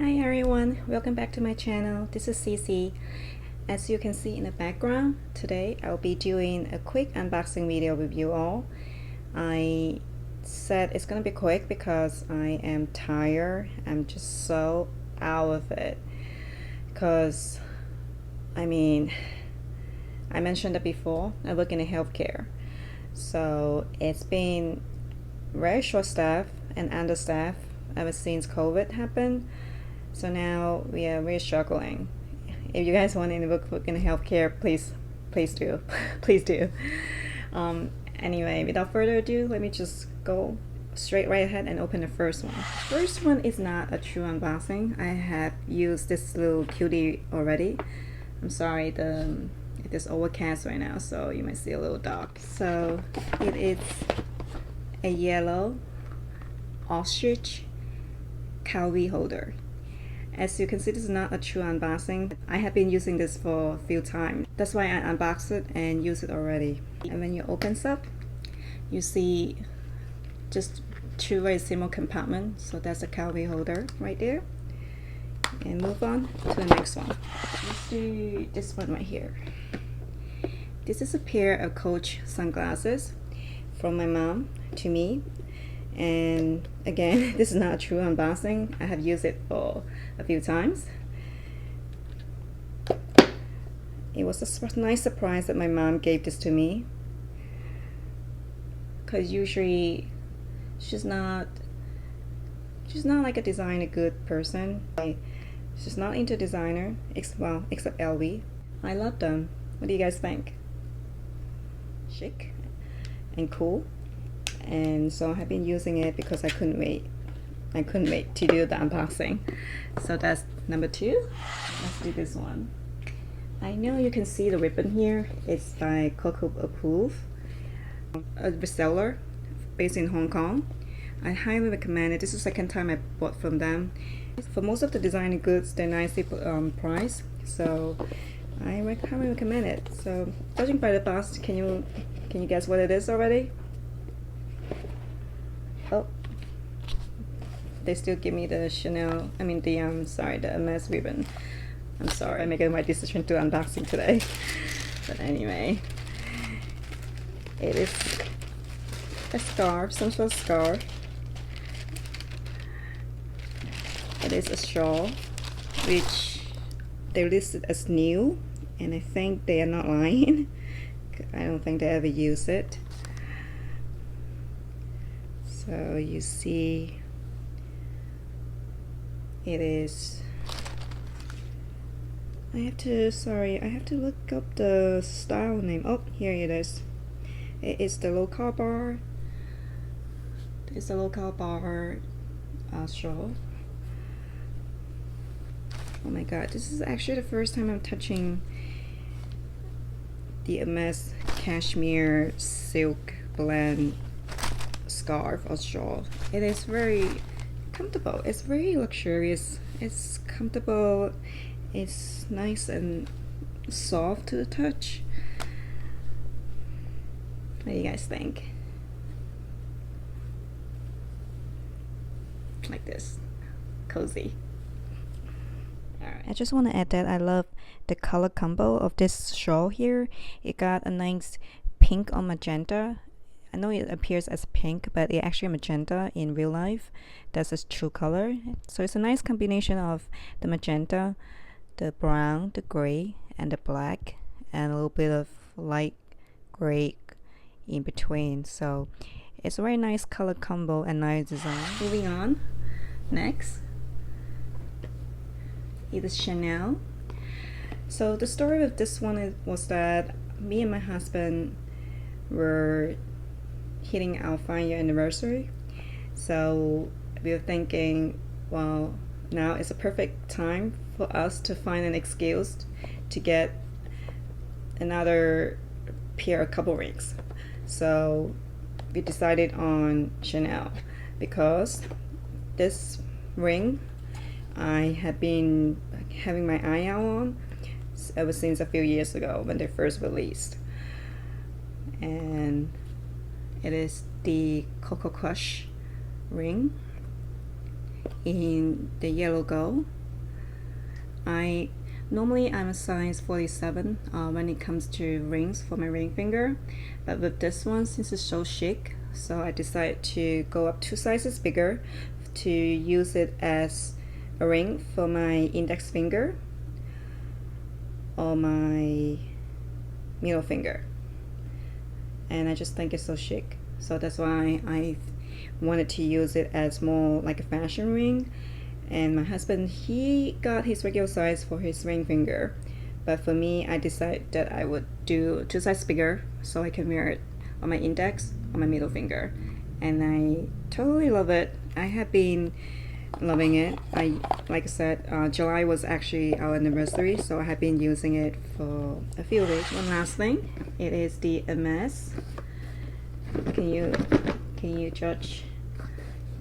Hi everyone, welcome back to my channel. This is Cici. As you can see in the background, today I'll be doing a quick unboxing video with you all. I said it's gonna be quick because I am tired. I'm just so out of it. Because, I mentioned that before, I work in the healthcare. So it's been very short staff and understaffed ever since COVID happened. So now we are really struggling. If you guys want to work in healthcare, please do, please do. Anyway, without further ado, let me just go straight right ahead and open the first one. First one is not a true unboxing. I have used this little cutie already. I'm sorry, it is overcast right now, so you might see a little dark. So it is a yellow ostrich cowrie holder. As you can see, this is not a true unboxing. I have been using this for a few times. That's why I unboxed it and use it already. And when you open up, you see just two very simple compartments. So that's a cowrie holder right there. And move on to the next one. Let's do this one right here. This is a pair of Coach sunglasses from my mom to me. And again, this is not a true unboxing. I have used it for a few times. It was a nice surprise that my mom gave this to me, because usually she's not like a designer good person. She's not into designer, except LV. I love them. What do you guys think? Chic and cool. And so I have been using it because I couldn't wait to do the unboxing. So that's number 2. Let's do this one. I know you can see the ribbon here. It's by Coco Approved, a reseller based in Hong Kong. I highly recommend it. This is the second time I bought from them. For most of the designer goods, they're nicely priced, so I highly recommend it. So judging by the box, can you guess what it is already? Oh, they still give me the the Hermes ribbon. I'm sorry, I'm making my decision to unboxing today. But anyway, it is a scarf, some sort of scarf. It is a shawl, which they listed as new, and I think they are not lying. I don't think they ever use it. So you see, it is. I have to look up the style name. Oh, here it is. It is the local bar. It's a local bar shawl. Oh my god, this is actually the first time I'm touching the Hermes cashmere silk blend scarf or shawl. It is very comfortable. It's very luxurious. It's comfortable. It's nice and soft to the touch. What do you guys think? Like this, cozy. Alright. I just want to add that I love the color combo of this shawl here. It got a nice pink on magenta. I know it appears as pink, but it's actually magenta in real life. That's its true color. So it's a nice combination of the magenta, the brown, the gray, and the black, and a little bit of light gray in between. So it's a very nice color combo and nice design. Moving on, next it is Chanel. So the story with this one was that me and my husband were hitting our 5-year anniversary, so we were thinking, well, now is a perfect time for us to find an excuse to get another pair of couple rings. So we decided on Chanel because this ring I have been having my eye out on ever since a few years ago when they first released, and it is the Coco Crush ring. in the yellow gold. Normally I'm a size 47 when it comes to rings for my ring finger, but with this one, since it's so chic, so I decided to go up 2 sizes bigger to use it as a ring for my index finger or my middle finger. And I just think it's so chic, so that's why I wanted to use it as more like a fashion ring. And my husband, he got his regular size for his ring finger, but for me, I decided that I would do 2 sizes bigger so I can wear it on my index, on my middle finger, and I totally love it. I have been loving it. Like I said, July was actually our anniversary, so I have been using it for a few weeks. One last thing, it is the Hermes. Can you judge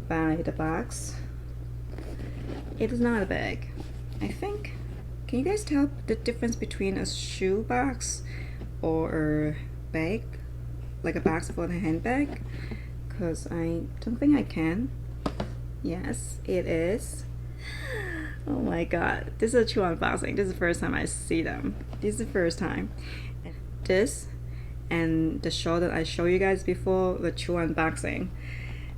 by the box? It is not a bag, I think. Can you guys tell the difference between a shoe box or a bag, like a box for the handbag? Because I don't think I can. Yes, it is. Oh my god, this is a true unboxing. This is the first time I see them. This is the first time. This and the show that I showed you guys before, the true unboxing.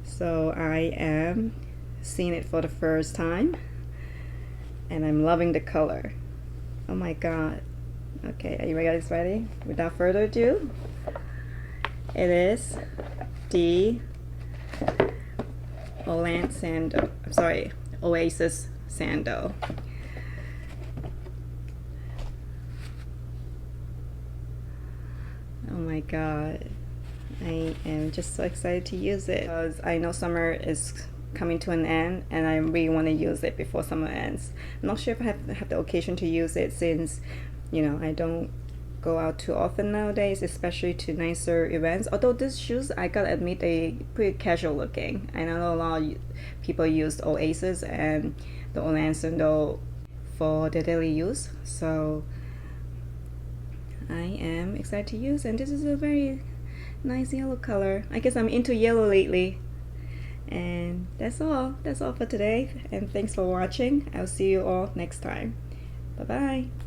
So I am seeing it for the first time, and I'm loving the color. Oh my god. Okay, are you guys ready? Without further ado, it is the Oasis sandal. Oh my god, I am just so excited to use it because I know summer is coming to an end and I really want to use it before summer ends. I'm not sure if I have the occasion to use it, since I don't go out too often nowadays, especially to nicer events. Although these shoes, I gotta admit, they pretty casual looking. I know a lot of people use Oasis and the Orlando sandal for their daily use, so I am excited to use. And this is a very nice yellow color. I guess I'm into yellow lately. And that's all for today, and thanks for watching. I'll see you all next time. Bye bye.